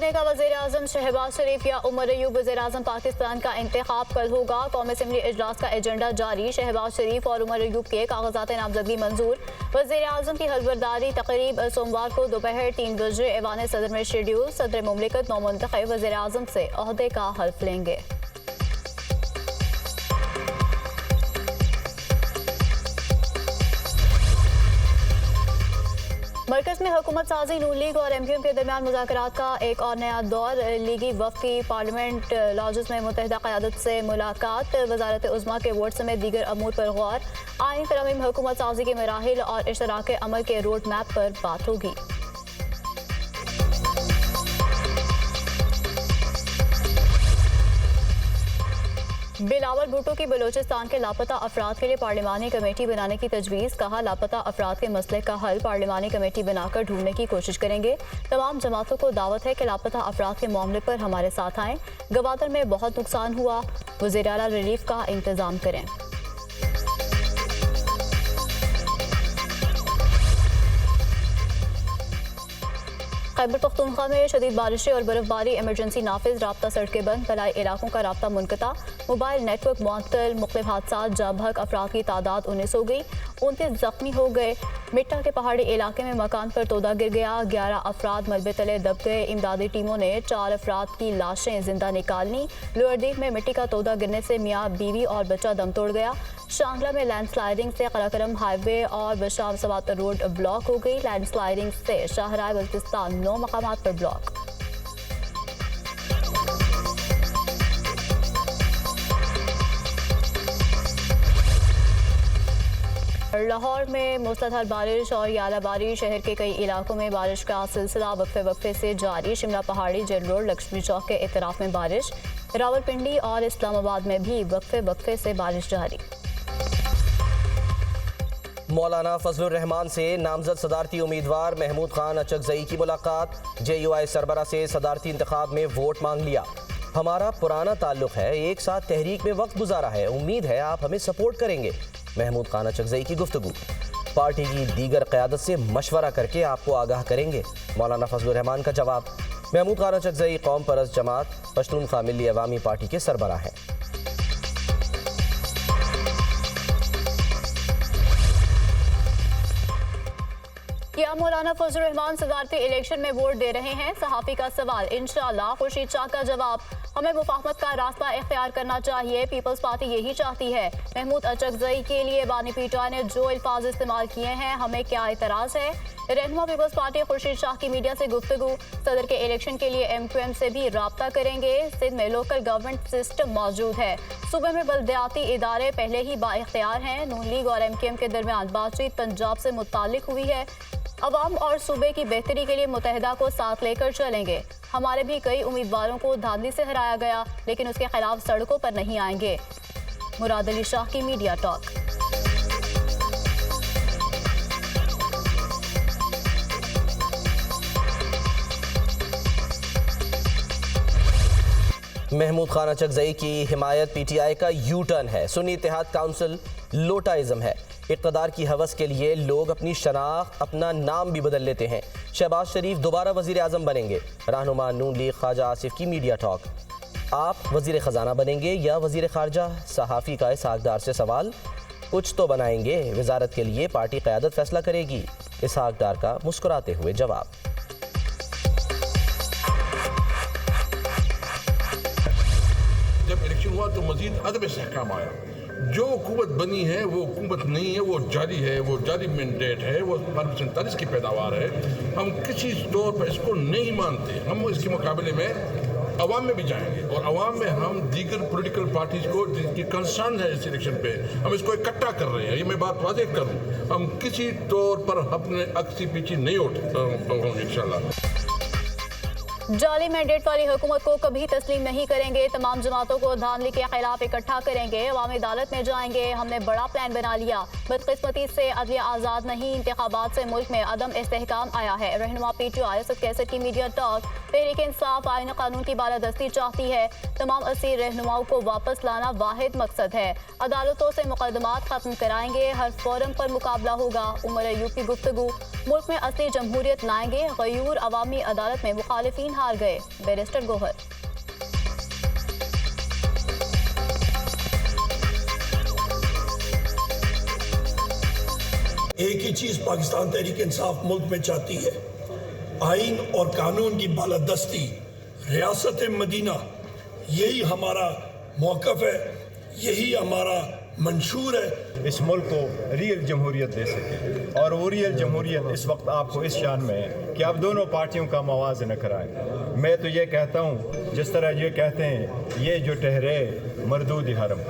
बनने का वज़ीर-ए-आज़म शहबाज शरीफ या उमर अयूब वज़ीर-ए-आज़म पाकिस्तान का इंतखाब कल होगा। कौमी असम्बली इजलास का एजेंडा जारी। शहबाज शरीफ और उमर अयूब के कागजात नामजदगी मंजूर। वज़ीर-ए-आज़म की हल्फबरदारी तकरीब सोमवार को दोपहर 3 बजे ऐवान सदर में शेड्यूल। सदर मुमलिकत नौमुंतखब वज़ीर-ए-आज़म से ओहदे का हल्फ लेंगे। मरकज में हुकूमत साजी नून लीग और MQM के दरमियान मुज़ाकरात का एक और नया दौर। लीगी वफ़द की पार्लियामेंट लॉजेस में मुत्तहिदा क़यादत से मुलाकात। वज़ारत उज़्मा के वोट समेत दीगर अमूर पर गौर। आईन तरमीम हुकूमत साजी के मराहिल और इश्तराक अमल के रोड मैप पर बात होगी। बिलावल भुट्टो की बलोचिस्तान के लापता अफराद के लिए पार्लिमानी कमेटी बनाने की तजवीज़। कहा, लापता अफराद के मसले का हल पार्लिमानी कमेटी बनाकर ढूंढने की कोशिश करेंगे। तमाम जमातों को दावत है कि लापता अफराद के मामले पर हमारे साथ आएँ। गवादर में बहुत नुकसान हुआ, वज़ीर आला रिलीफ का इंतज़ाम करें। खैबर पख्तूनख्वा में शदीद बारिशें और बर्फबारी, इमरजेंसी नाफिज, राब्ता सड़कें बंद, तलाई इलाकों का राब्ता मुनक़ता, मोबाइल नेटवर्क मुअत्तल, मुख्तलिफ हादसात, जाँ बहक अफराद की तादाद 19 हो गई, 29 जख्मी हो गए। मिट्टा के पहाड़ी इलाके में मकान पर तोदा गिर गया, 11 अफराद मलबे तले दब गए। इमदादी टीमों ने 4 अफराद की लाशें जिंदा निकालनी। लोअरदीप में मिट्टी का तोदा गिरने से मियाँ बीवी और बच्चा दम तोड़ गया। शांगला में लैंडस्लाइडिंग से कराकरम हाईवे और बशार सवात रोड ब्लॉक हो गई। लैंडस्लाइडिंग से शाहराह बल्तिस्तान 9 मकामात पर ब्लॉक। लाहौर में मूसलाधार बारिश और यालाबारी, शहर के कई इलाकों में बारिश का सिलसिला वक्फे वक्फे से जारी। शिमला पहाड़ी, जेल रोड, लक्ष्मी चौक के इतराफ में बारिश। रावलपिंडी और इस्लामाबाद में भी वक्फे वक्फे से बारिश जारी। मौलाना फजलुर रहमान से नामजद सदारती उम्मीदवार महमूद खान अचकजई की मुलाकात। JUI सरबरा से सदारती इंतखाब में वोट मांग लिया। हमारा पुराना ताल्लुक है, एक साथ तहरीक में वक्त गुजारा है, उम्मीद है आप हमें सपोर्ट करेंगे। महमूद खान अचकजई की गुफ्तगू। पार्टी की दीगर क़यादत से मशवरा करके आपको आगाह करेंगे। मौलाना फजलुर रहमान का जवाब। महमूद खान अचकजई कौम परस्त जमात पश्तूनख्वा मिल्ली अवामी पार्टी के सरबराह हैं। क्या मौलाना फजलुर रहमान सदारती इलेक्शन में वोट दे रहे हैं? सहाफ़ी का सवाल। इंशाअल्लाह। खुर्शीद शाह का जवाब। हमें मुफाहमत का रास्ता इख्तियार करना चाहिए, पीपल्स पार्टी यही चाहती है। महमूद अचकजई के लिए बानी पीटा ने जो अल्फाज इस्तेमाल किए हैं, हमें क्या एतराज़ है? रहनुमा पीपल्स पार्टी खुर्शीद शाह की मीडिया से गुफ्तगू। सदर के इलेक्शन के लिए MQM से भी राब्ता करेंगे। सिंध में लोकल गवर्नमेंट सिस्टम मौजूद है। सूबे में बल्दियाती इदारे पहले ही बाइख्तियार हैं। नून लीग और MQM के दरमियान बातचीत पंजाब से मुताल्लिक हुई है। अवाम और सूबे की बेहतरी के लिए मुत्तहिदा को साथ लेकर चलेंगे। हमारे भी कई उम्मीदवारों को धांधली से हराया गया, लेकिन उसके खिलाफ सड़कों पर नहीं आएंगे। मुराद अली शाह की मीडिया टॉक। महमूद खान अचकजई की हिमायत PTI का यू टर्न है। सुन्नी इत्तेहाद काउंसिल लोटाइज्म है। इक़्तिदार की हवस के लिए लोग अपनी शनाख्त, अपना नाम भी बदल लेते हैं। शहबाज शरीफ दोबारा वज़ीर आज़म बनेंगे। रहनुमा नून लीग ख्वाजा आसिफ की मीडिया टॉक। आप वज़ीर ख़जाना बनेंगे या वज़ीर ख़ारजा? सहाफ़ी का इसहाक़दार से सवाल। कुछ तो बनाएंगे, वज़ारत के लिए पार्टी क़यादत फैसला करेगी। इसहाक़दार का मुस्कुराते हुए जवाब। जब इलेक्शन हुआ तो मजीद अदब इस्तेहकाम आया। जो हुकूमत बनी है वो हुकूमत नहीं है, वो जारी है, वो जारी मैंडेट है, वो 47 की पैदावार है। हम किसी तौर पर इसको नहीं मानते। हम इसके मुकाबले में अवाम में भी जाएंगे और अवाम में हम दीगर पॉलिटिकल पार्टीज को जिनकी कंसर्न है इस इलेक्शन पे, हम इसको इकट्ठा कर रहे हैं। ये मैं बात वाज़ेह करूँ, हम किसी तौर पर अपने अक्सी पीछे नहीं उठ इंशाल्लाह। जाली मैंडेट वाली हुकूमत को कभी तस्लीम नहीं करेंगे। तमाम जमातों को धांधली के खिलाफ इकट्ठा करेंगे। अवामी अदालत में जाएंगे। हमने बड़ा प्लान बना लिया। बदकिस्मती से अदलिया आज़ाद नहीं, इंतखाबात से मुल्क में अदम इस्तेहकाम आया है। रहनुमा PTI असद कैसर की मीडिया टॉक। तहरीक इंसाफ आईन कानून की बालादस्ती चाहती है। तमाम असीर रहनुमाओं को वापस लाना वाहिद मकसद है। अदालतों से मुकदमात खत्म कराएंगे। हर फोरम पर मुकाबला होगा। उमर अयूब की गुफ्तगू। मुल्क में असली जमहूरियत लाएंगे। गयूर अवामी अदालत में मुखालिफिन जंग हार गए। बैरिस्टर गोहर। एक ही चीज पाकिस्तान तहरीक इंसाफ मुल्क में चाहती है, आइन और कानून की बालादस्ती, रियासत मदीना। यही हमारा मौक़िफ़ है, यही हमारा मंशूर है। इस मुल्क को रियल जमहूरियत दे सके, और वो रियल जमहूरियत इस वक्त आपको इस शान में है कि आप दोनों पार्टियों का मवाज़न कराएं। मैं तो ये कहता हूँ, जिस तरह ये कहते हैं, ये जो ठहरे मरदूद हरम,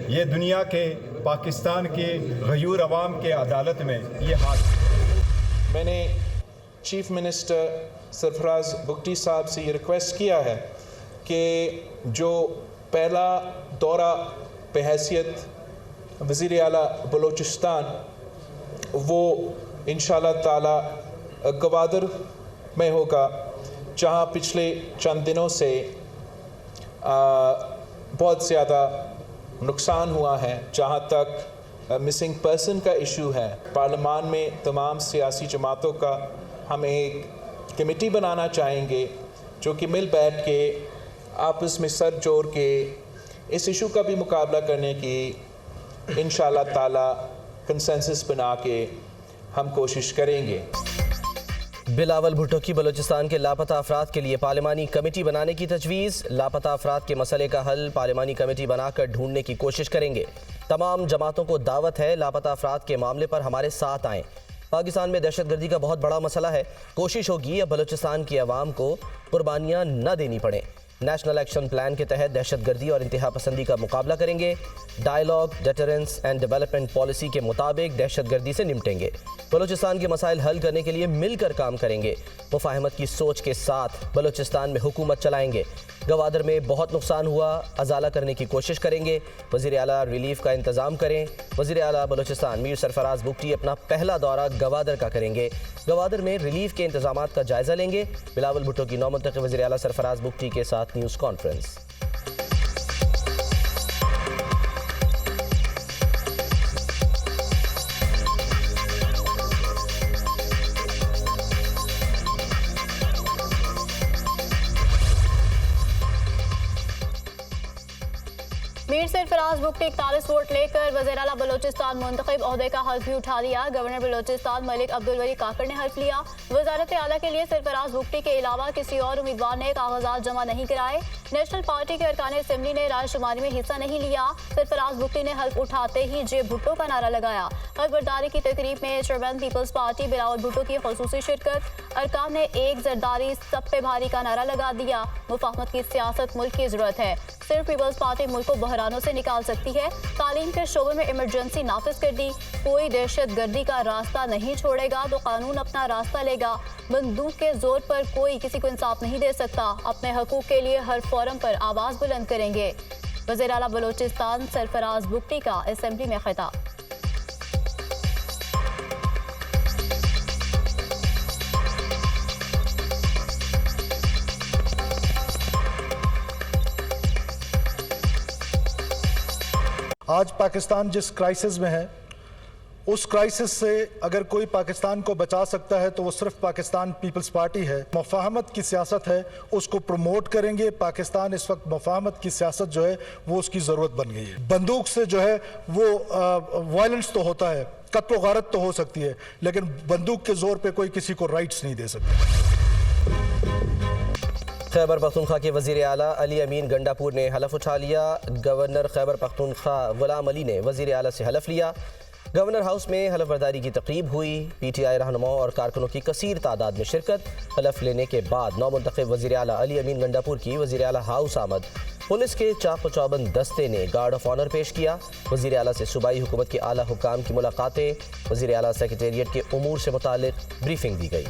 ये दुनिया के पाकिस्तान के गयूर अवाम के अदालत में ये हाथ। मैंने चीफ मिनिस्टर सरफराज बुगटी साहब से ये रिक्वेस्ट किया है कि जो पहला दौरा बहैसियत वज़ीर आला बलूचिस्तान वो इंशाअल्लाह ताला गवादर में होगा, जहाँ पिछले चंद दिनों से बहुत ज़्यादा नुकसान हुआ है। जहाँ तक मिसिंग पर्सन का इशू है, पार्लियामान में तमाम सियासी जमातों का हम एक कमेटी बनाना चाहेंगे जो कि मिल बैठ के आपस में सर जोड़ के इस इशू का भी मुकाबला करने की इंशाअल्लाह ताला कंसेंसस बना के हम कोशिश करेंगे। बिलावल भुट्टो की बलूचिस्तान के लापता अफराद के लिए पार्लिमानी कमेटी बनाने की तजवीज़। लापता अफराद के मसले का हल पार्लिमानी कमेटी बनाकर ढूंढने की कोशिश करेंगे। तमाम जमातों को दावत है, लापता अफराद के मामले पर हमारे साथ आएँ। पाकिस्तान में दहशतगर्दी का बहुत बड़ा मसला है। कोशिश होगी अब बलूचिस्तान की आवाम को कुर्बानियाँ न देनी पड़े। नेशनल एक्शन प्लान के तहत दहशतगर्दी और इंतहा पसंदी का मुकाबला करेंगे। Dialogue, deterrence and development policy के मुताबिक दहशतगर्दी से निपटेंगे। बलूचिस्तान के मसाइल हल करने के लिए मिलकर काम करेंगे। मुफाहमत की सोच के साथ बलूचिस्तान में हुकूमत चलाएंगे। गवादर में बहुत नुकसान हुआ, अजाला करने की कोशिश करेंगे। वज़ीर आला रिलीफ का इंतज़ाम करें। वज़ीर आला बलूचिस्तान मीर सरफराज बुगटी अपना पहला दौरा गवादर का करेंगे। गवादर में रिलीफ के इंतजाम का जायज़ा लेंगे। बिलावल भुट्टो की नौमुंतखब वज़ीर आला सरफराज बुगटी के साथ news conference. Mir Sarfaraz Bugti 41 vote लेकर वज़ीर आला बलूचिस्तान मुंतखब ओहदे का हल्फ भी उठा लिया। गवर्नर बलूचिस्तान मलिक अब्दुल वली काकर ने हल्फ लिया। वज़ारत आला के लिए सरफराज बुगटी के अलावा किसी और उम्मीदवार ने कागजात जमा नहीं कराए। नेशनल पार्टी के अरकान असम्बली ने रायशुमारी में हिस्सा नहीं लिया। सरफराज बुगटी ने हल्फ उठाते ही जे भुट्टो का नारा लगाया। हल्फ बर्दारी की तकरीब में चेयरमैन पीपल्स पार्टी बिलावल भुट्टो की खुसूसी शिरकत। अरकान ने एक जरदारी सब पे भारी का नारा लगा दिया। मुफाहमत की सियासत मुल्क की ज़रूरत है, सिर्फ पीपल्स पार्टी मुल्क को बहरानों से निकाल सकती है। तालीम के शोबे में इमरजेंसी नाफिज कर दी। कोई दहशत गर्दी का रास्ता नहीं छोड़ेगा तो कानून अपना रास्ता लेगा। बंदूक के जोर पर कोई किसी को इंसाफ नहीं दे सकता। अपने हकूक के लिए हर फोरम पर आवाज़ बुलंद करेंगे। वज़ीर आला बलूचिस्तान सरफराज बुगटी का असेंबली में खिताब। आज पाकिस्तान जिस क्राइसिस में है, उस क्राइसिस से अगर कोई पाकिस्तान को बचा सकता है तो वो सिर्फ पाकिस्तान पीपल्स पार्टी है। मुफाहमत की सियासत है, उसको प्रमोट करेंगे। पाकिस्तान इस वक्त मुफाहमत की सियासत जो है वो उसकी ज़रूरत बन गई है। बंदूक से जो है वो वायलेंस तो होता है, कत्ल व गारत तो हो सकती है, लेकिन बंदूक के जोर पे कोई किसी को राइट्स नहीं दे सकता। खैबर पख्तूनख्वा के वज़ीर आला अली अमीन गंडापुर ने हलफ उठा लिया। गवर्नर खैबर पख्तूनख्वा गुलाम अली ने वज़ीर आला से हलफ लिया। गवर्नर हाउस में हलफ बर्दारी की तकरीब हुई। PTI रहनुमाओं और कारकुनों की कसीर तादाद में शिरकत। हलफ लेने के बाद नौमुंतखब वज़ीर आला अली अमीन गंडापुर की वज़ीर आला हाउस आमद। पुलिस के चाक चौबंद दस्ते ने गार्ड ऑफ ऑनर पेश किया। वज़ीर आला से सूबाई हुकूमत के आला हुकाम की मुलाकातें। वज़ीर आला सेक्रेटेरिएट के उमूर से मुतालिक ब्रीफिंग दी गई।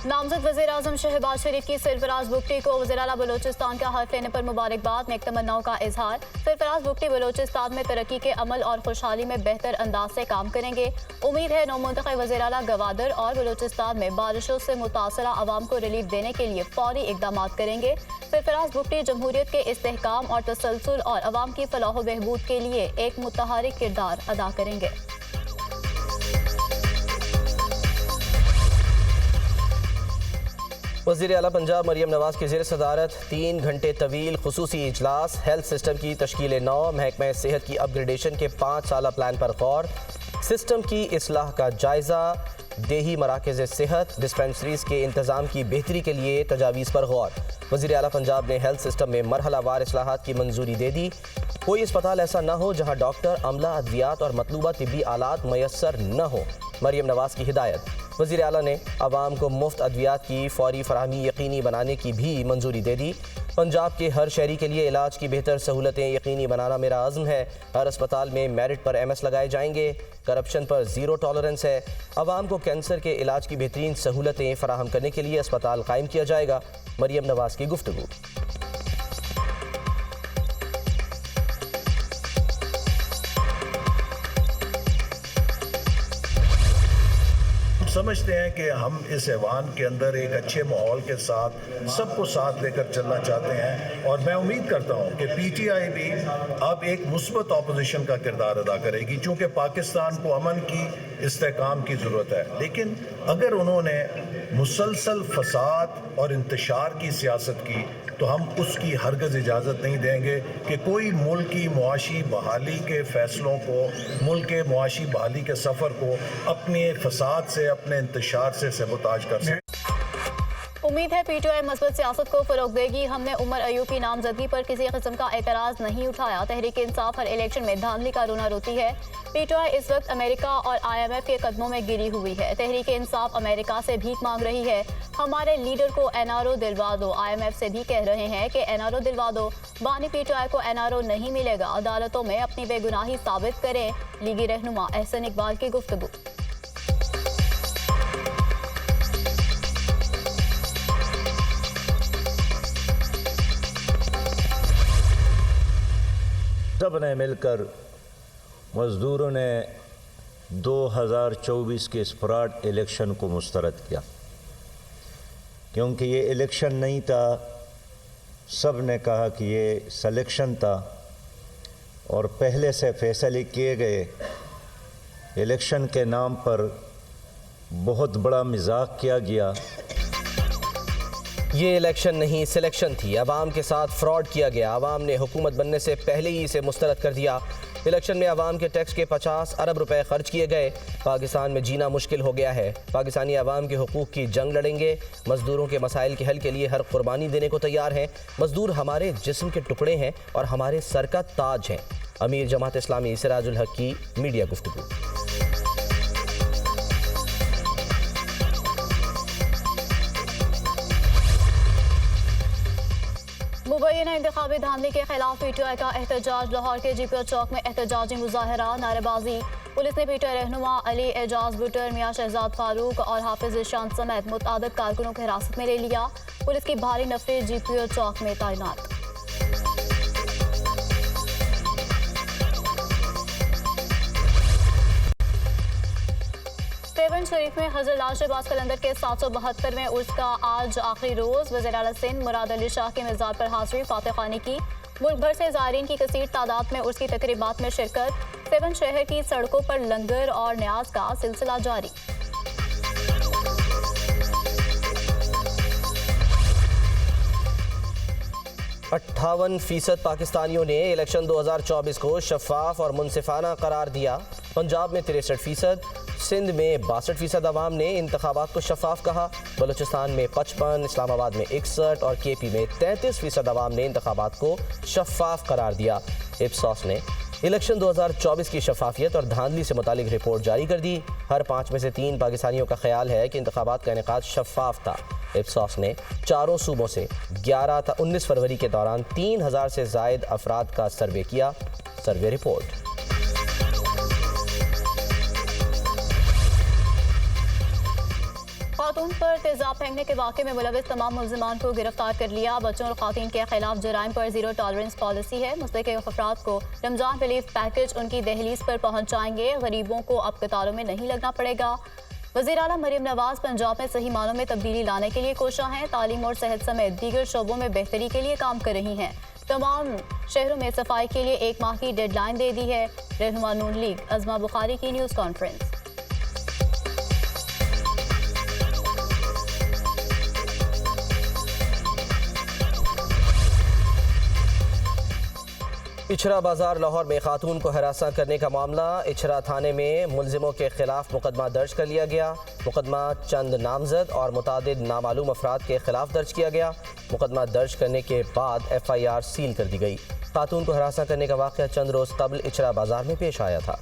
नामजद साबिक वज़ीर-ए-आज़म शहबाज शरीफ की सरफराज बुगटी को वज़ीर-ए-आला बलूचिस्तान का हल्फ लेने पर मुबारकबाद। नेक तमन्नाओं का इजहार। सरफराज बुगटी बलूचिस्तान में तरक्की के अमल और खुशहाली में बेहतर अंदाज से काम करेंगे। उम्मीद है नौमुंतखब वज़ीर-ए-आला गवादर और बलूचिस्तान में बारिशों से मुतासरा आवाम को रिलीफ देने के लिए फौरी इकदाम करेंगे। सरफराज बुगटी जमहूरियत के इस्तेहकाम और तसलसल और अवाम की फलाह बहबूद के लिए एक मुतहरिक किरदार अदा करेंगे। वज़ीर आला पंजाब मरियम नवाज की ज़ेर सदारत 3 घंटे तवील खुसूसी इजलास। हेल्थ सिस्टम की तश्कील नौ, महकमा सेहत की अपग्रेडेशन के 5 साला प्लान पर गौर। सिस्टम की इस्लाह का जायज़ा। देही मराकज़ सेहत डिस्पेंसरीज के इंतज़ाम की बेहतरी के लिए तजावीज़ पर गौर। वज़ीर आला पंजाब ने हेल्थ सिस्टम में मरहलावार इस्लाहात की मंजूरी दे दी। कोई अस्पताल ऐसा न हो जहाँ डॉक्टर, अमला, अद्वियात और मतलूबा तिब्बी आलात मैसर न हो। मरियम नवाज की हिदायत। वज़ीर आला ने आवाम को मुफ्त अद्वियात की फौरी फराहमी यकीनी बनाने की भी मंजूरी दे दी। पंजाब के हर शहरी के लिए इलाज की बेहतर सहूलतें यकीनी बनाना मेरा आज़म है। हर अस्पताल में मेरिट पर MS लगाए जाएंगे। करप्शन पर ज़ीरो टॉलरेंस है। आवाम को कैंसर के इलाज की बेहतरीन सहूलतें फराहम करने के लिए अस्पताल कायम किया जाएगा। मरियम नवाज की गुफ्तगू। समझते हैं कि हम इस ऐवान के अंदर एक अच्छे माहौल के साथ सबको साथ लेकर चलना चाहते हैं और मैं उम्मीद करता हूं कि PTI भी अब एक मुस्बत ऑपोजिशन का किरदार अदा करेगी, चूँकि पाकिस्तान को अमन की इस्तेहकाम की ज़रूरत है। लेकिन अगर उन्होंने मुसलसल फसाद और इंतशार की सियासत की तो हम उसकी हरगज़ इजाज़त नहीं देंगे कि कोई मुल्क की मुआशी बहाली के फ़ैसलों को, मुल्क के मुआशी बहाली के सफ़र को अपने फसाद से, अपने इंतशार से सबोताज कर सके। उम्मीद है PTI मस्बत सियासत को फरोग देगी। हमने उमर अयूब की नामजदगी पर किसी किस्म का एतराज़ नहीं उठाया। तहरीक इंसाफ हर इलेक्शन में धांधली का रोना रोती है। PTI इस वक्त अमेरिका और IMF के कदमों में गिरी हुई है। तहरीक इंसाफ अमेरिका से भीख मांग रही है। हमारे लीडर को NRO दिलवा दो। IMF से भी कह रहे हैं कि NRO दिलवा दो। बानी PTI को NRO नहीं मिलेगा। अदालतों में अपनी बेगुनाही साबित करें। लीगी रहनुमा एहसन इकबाल की गुफ्तगू। सब ने मिलकर मज़दूरों ने 2024 के स्प्राड इलेक्शन को मुस्तरद किया, क्योंकि ये इलेक्शन नहीं था। सब ने कहा कि ये सिलेक्शन था और पहले से फैसले किए गए इलेक्शन के नाम पर बहुत बड़ा मजाक किया गया। ये इलेक्शन नहीं सिलेक्शन थी। आवाम के साथ फ्रॉड किया गया। आवाम ने हुकूमत बनने से पहले ही इसे मुस्तरद कर दिया। इलेक्शन में आवाम के टैक्स के 50 अरब रुपए खर्च किए गए। पाकिस्तान में जीना मुश्किल हो गया है। पाकिस्तानी आवाम के हुकूक की जंग लड़ेंगे। मजदूरों के मसाइल के हल के लिए हर कुर्बानी देने को तैयार हैं। मजदूर हमारे जिस्म के टुकड़े हैं और हमारे सर का ताज हैं। अमीर जमात इस्लामी सिराजुल हक की मीडिया गुफ्तगू। मुबैना इंतखाबी धांधली के खिलाफ PTI का एहतजाज। लाहौर के GPO चौक में एहतजाजी मुजाहरा, नारेबाजी। पुलिस ने PTI रहनुमा अली एजाज बुटर, मियां शहजाद फारूक और हाफिज इरशाद समेत मुतअद्दिद कारकुनों को हिरासत में ले लिया। पुलिस की भारी नफरी GPO चौक में तैनात। सेवन शरीफ में हज़रत लाल शहबाज कलंदर के 772वें उर्स का आज आखिरी रोज़। वज़ीर आला सिंध मुराद अली शाह के मज़ार पर हाज़री, फातह खानी की। मुल्क भर से ज़ायरीन की कसीर तादाद में उर्स की तकरीबात में शिरकत। सेवन शहर की सड़कों पर लंगर और न्याज का सिलसिला जारी। %58 पाकिस्तानियों ने इलेक्शन 2024 को शफाफ और मुनसिफाना करार दिया। पंजाब में 63%, सिंध में 62% अवाम ने इंतखाबात को शफाफ कहा। बलूचिस्तान में 55, इस्लामाबाद में 61 और KP में 33% अवाम ने इंतखाबात को शफाफ करार दिया। इप्सॉस ने इलेक्शन 2024 की शफाफियत और धांधली से मुतालिक रिपोर्ट जारी कर दी। हर 5 में से 3 पाकिस्तानियों का ख्याल है कि इंतखाबात का इनेकाद शफाफ था। इप्सॉस ने चारों सूबों से 19 फरवरी के दौरान 3000 से ज़ायद अफराद का सर्वे किया। Survey report. खातून पर तेजाब फेंकने के वाक़े में मुलविस तमाम मुल्ज़िमान को गिरफ्तार कर लिया। बच्चों और खातून के खिलाफ जराइम पर जीरो टॉलरेंस पॉलिसी है। मुस्तहिक़ अफराद को रमजान रिलीफ पैकेज उनकी दहलीज पर पहुँच जाएंगे। गरीबों को अब कतारों में नहीं लगना पड़ेगा। वज़ीर आला मरियम नवाज पंजाब में सही मानों में तब्दीली लाने के लिए कोशा हैं। तालीम और सेहत समेत दीगर शोबों में बेहतरी के लिए काम कर रही हैं। तमाम शहरों में सफाई के लिए 1 माह की डेडलाइन दे दी है। रहनुमा नून लीग अज़मा बुखारी की न्यूज़ कॉन्फ्रेंस। इछरा बाजार लाहौर में खातून को हरासा करने का मामला। इछरा थाने में मुलजिमों के खिलाफ मुकदमा दर्ज कर लिया गया। मुकदमा चंद नामजद और मुतादिद नामालूम अफराद के खिलाफ दर्ज किया गया। मुकदमा दर्ज करने के बाद FIR सील कर दी गई। खातून को हरासा करने का वाक़या चंद रोज़ कबल इछरा बाजार में पेश आया था।